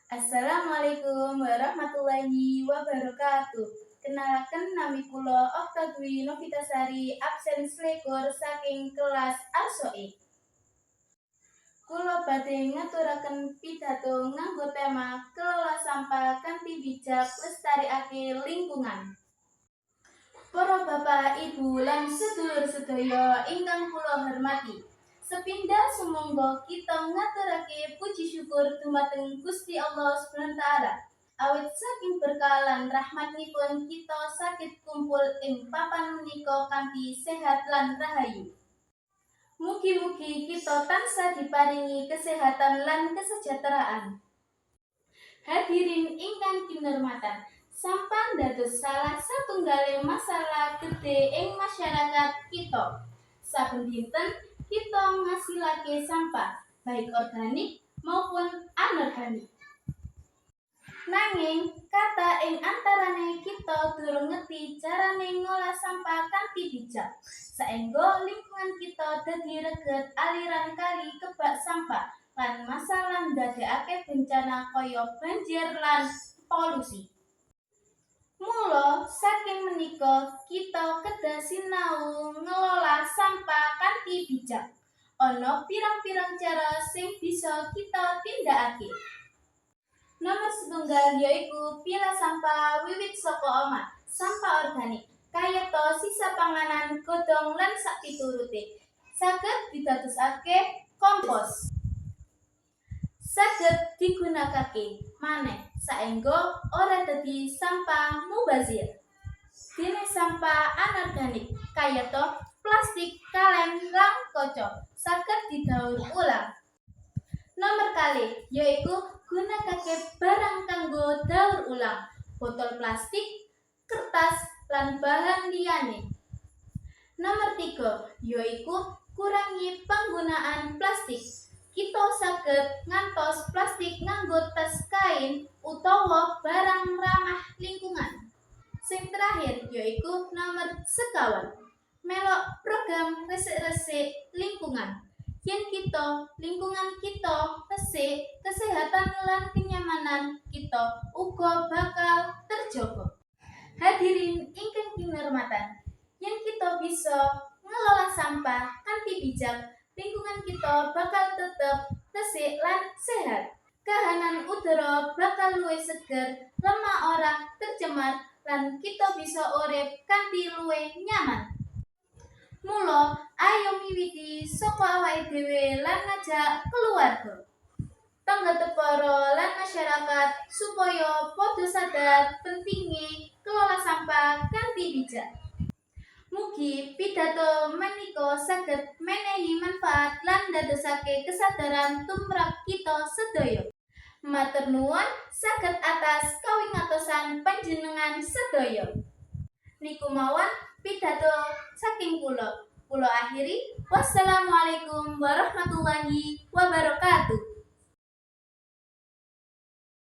Assalamualaikum warahmatullahi wabarakatuh. Kenalkan nami kula Okta Dwi Novitasari absen selekor saking kelas Arsoe. Kula badhe ngaturaken pidato nganggo tema kelola sampah kanthi bijak lestariake lingkungan. Para bapak, ibu lan sedulur sedaya ingkang kula hormati. Sepindah sumangga kita ngaturake puji syukur dumateng Gusti Allah Subhanahu wa taala. Awit saking berkah lan rahmatipun kita saged kumpul ing papan menika kanthi sehat lan rahayu. Mugi-mugi kita tansah diparingi kesehatan lan kesejahteraan. Hadirin ingkang kinurmatan, sampah dados salah satunggaling masalah gede ing masyarakat kita. Saben dinten kita ngasilake sampah, baik organik maupun anorganik. Nanging kata ing antarane kita durung ngerti carane ngolah sampah kanthi bijak, saengga lingkungan kita dadi reget aliran kali kebak sampah lan masalah ndadekake bencana kaya banjir lan polusi. Mula saking menika kita kedah sinau ngelola sampah kanthi bijak. Ana pirang-pirang cara sing bisa kita tindakake. Nomor setunggal yaiku pilah sampah wiwit saka omah, sampah organik, kayata sisa panganan, godhong lan sak piturute. Saged didadosake kompos. Saged digunakake maneh saengga ora dadi sampah mubazir. Dene sampah anorganik kayata plastik, kaleng, lan kaca saged didaur ulang. Nomor kalih yaiku gunakake barang kanggo daur ulang, botol plastik, kertas, lan bahan liyane. Nomor 3 yaiku kurangi penggunaan plastik. Kita saged ngantos plastik nganggo tas kain utawa barang ramah lingkungan. Sing terakhir yaiku nomor 51, melok program resik-resik lingkungan. Yen kita, lingkungan kita resik, kesehatan lan kenyamanan kita uga bakal terjaga. Hadirin ingkang kinurmatan, yen kita bisa ngelola sampah kanthi bijak, lingkungan kita bakal tetep resik lan sehat. Kahanan udara bakal luwih seger, lemah ora tercemar, lan kita bisa urip kanthi luwih nyaman. Mula ayo miwiti saka awake dhewe lan ngajak keluarga, tangga teparo lan masyarakat supaya padha sadar pentinge kelola sampah kanthi bijak. Mugi pidato menika saged menehi manfaat lan ndadosake kesadaran tumrap kita sedaya. Matur nuwun saged atas kawingatosan panjenengan sedaya. Niku mawon pidato saking kula. Kula akhiri. Wassalamualaikum warahmatullahi wabarakatuh.